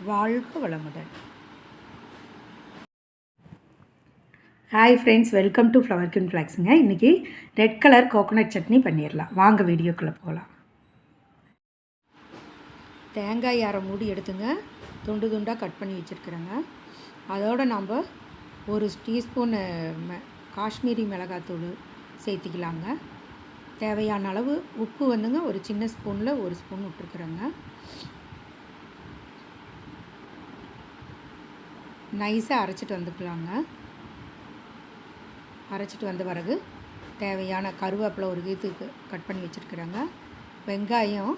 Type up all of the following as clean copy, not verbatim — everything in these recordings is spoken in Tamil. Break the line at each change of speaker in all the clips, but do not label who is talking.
வாழ்க வளமுடன். Hi friends, welcome to flower கின் ஃப்ளாக்ஸுங்க. இன்றைக்கி ரெட் கலர் கோகோனட் சட்னி பண்ணிடலாம். வாங்க வீடியோக்குள்ளே போகலாம். தேங்காய் அரை மூடி எடுத்துங்க, துண்டு துண்டாக கட் பண்ணி வச்சுருக்குறேங்க. அதோடு நம்ம ஒரு டீஸ்பூன் காஷ்மீரி மிளகாத்தூள் சேர்த்திக்கலாங்க. தேவையான அளவு உப்பு வந்துங்க ஒரு சின்ன ஸ்பூனில் ஒரு ஸ்பூன் விட்டுருக்குறேங்க. நைஸாக அரைச்சிட்டு வந்துக்கலாங்க. அரைச்சிட்டு வந்த பிறகு தேவையான கருவேப்பிலை ஒரு கீத்துக்கு கட் பண்ணி வச்சுருக்குறேங்க. வெங்காயம்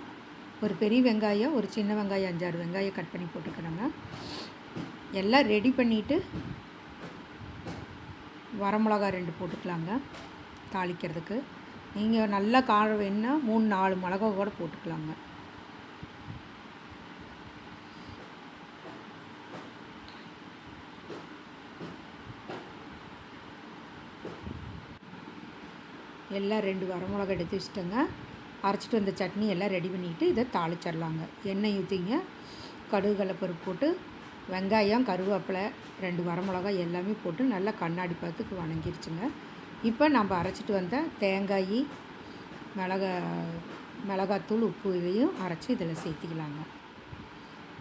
ஒரு பெரிய வெங்காயம், ஒரு சின்ன வெங்காயம் 5-6 வெங்காயம் கட் பண்ணி போட்டுக்கிறேங்க. எல்லாம் ரெடி பண்ணிவிட்டு வரமிளகா 2 போட்டுக்கலாங்க தாளிக்கிறதுக்கு. நீங்கள் நல்லா காரம் வேணுன்னா 3-4 மிளகா கூட போட்டுக்கலாங்க. எல்லாம் 2 வரமிளகா எடுத்து வச்சுட்டேங்க. அரைச்சிட்டு வந்த சட்னி எல்லாம் ரெடி பண்ணிவிட்டு இதை தாளிச்சிடலாங்க. எண்ணெய் ஊற்றிங்க, கடுகு கடலைப்பருப்பு போட்டு வெங்காயம், கருவேப்பிலை, 2 வரமிளகா எல்லாமே போட்டு நல்லா கண்ணாடி பார்த்துக்கு வணங்கிருச்சுங்க. இப்போ நம்ம அரைச்சிட்டு வந்த தேங்காய், மிளகாத்தூள், உப்பு இதையும் அரைச்சி இதில் சேர்த்திக்கலாங்க.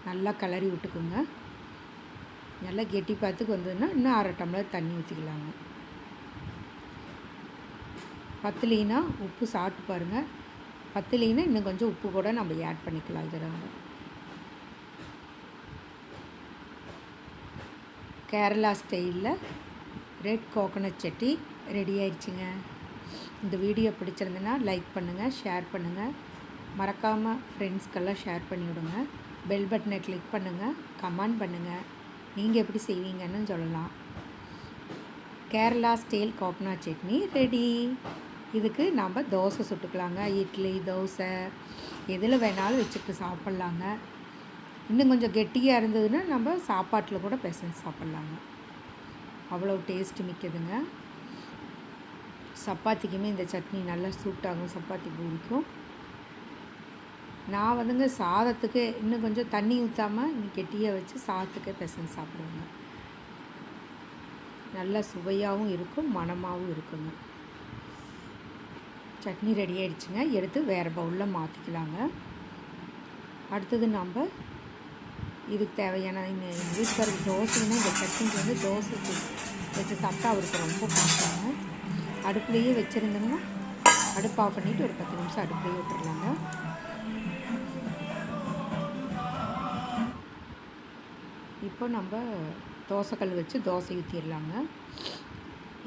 நல்லா கிளறி விட்டுக்குங்க. நல்லா கெட்டி பார்த்துக்கு வந்ததுன்னா இன்னும் 1/2 டம்ளர் தண்ணி ஊற்றிக்கலாங்க. பத்தலைன்னா உப்பு சாப்பிட்டு பாருங்கள். பத்தலைன்னா இன்னும் கொஞ்சம் உப்பு கூட நம்ம ஆட் பண்ணிக்கலாம். இதில் கேரளா ஸ்டைலில் ரெட் கோகோனட் சட்னி ரெடி ஆயிடுச்சுங்க. இந்த வீடியோ பிடிச்சிருந்ததுன்னா லைக் பண்ணுங்கள், ஷேர் பண்ணுங்கள், மறக்காமல் ஃப்ரெண்ட்ஸ்க்கெல்லாம் ஷேர் பண்ணிவிடுங்க. பெல் பட்டனை கிளிக் பண்ணுங்கள், கமெண்ட் பண்ணுங்கள், நீங்கள் எப்படி செய்வீங்கன்னு சொல்லலாம். Kerala style coconut chutney ready. இதுக்கு நம்ம தோசை சுட்டுக்கலாங்க. இட்லி, தோசை எதில் வேணாலும் வச்சுட்டு சாப்பிட்லாங்க. இன்னும் கொஞ்சம் கெட்டியாக இருந்ததுன்னா நம்ம சாப்பாட்டில் கூட பிசைஞ்சு சாப்பிட்லாங்க. அவ்வளோ டேஸ்ட்டு மிக்கதுங்க. சப்பாத்திக்குமே இந்த சட்னி நல்லா சூட்டாகும், சப்பாத்தி பூரிக்கும். நான் வந்துங்க சாதத்துக்கு இன்னும் கொஞ்சம் தண்ணி ஊற்றாமல் இன்னும் கெட்டியாக வச்சு சாதத்துக்கே பிசைஞ்சு சாப்பிடுவேங்க. நல்லா சுவையாகவும் இருக்கும், மணமாகவும் இருக்குங்க. சட்னி ரெடி ஆகிடுச்சுங்க. எடுத்து வேறு பவுலில் மாற்றிக்கலாங்க. அடுத்தது நம்ம இதுக்கு தேவையான எங்கள் வீட்டுக்காரருக்கு தோசைன்னா இந்த சட்னிக்கு வந்து தோசை வச்சு சாப்பிட்டா அவருக்கு ரொம்ப பிடிக்குங்க. அடுப்புலேயே வச்சுருந்தோம்னா அடுப்பு ஆஃப் பண்ணிவிட்டு ஒரு 10 நிமிஷம் அடுப்புலேயே விட்டுடலாங்க. இப்போ நம்ம தோசைக்கல் வச்சு தோசை ஊற்றிடலாங்க.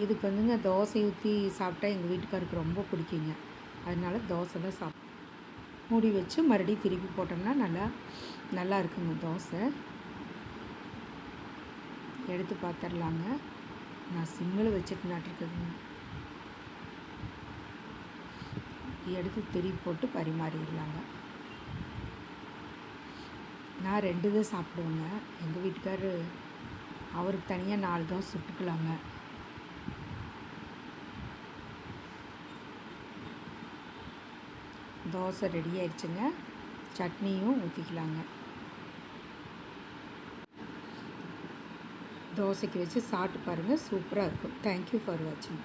இதுக்கு வந்துங்க தோசை ஊற்றி சாப்பிட்டா எங்கள் வீட்டுக்காருக்கு ரொம்ப பிடிக்குங்க. அதனால தோசை தான் மூடி வச்சு மறுபடியும் திருப்பி போட்டோம்னா நல்லா இருக்குங்க தோசை. எடுத்து பார்த்துடலாங்க. நான் சிம்மில் வச்சுட்டு நாட்டிருக்குதுங்க. எடுத்து திருப்பி போட்டு பரிமாறிடலாங்க. நான் 2 தான் சாப்பிடுவேங்க. எங்கள் வீட்டுக்காரரு அவருக்கு தனியாக 4 தோசை சுட்டுக்கலாங்க. தோசை ரெடி ஆயிடுச்சுங்க. சட்னியும் ஊற்றிக்கலாங்க. தோசைக்கு வச்சு சாப்பிட்டு பாருங்கள், சூப்பராக இருக்கும். தேங்க்யூ ஃபார் வாட்சிங்.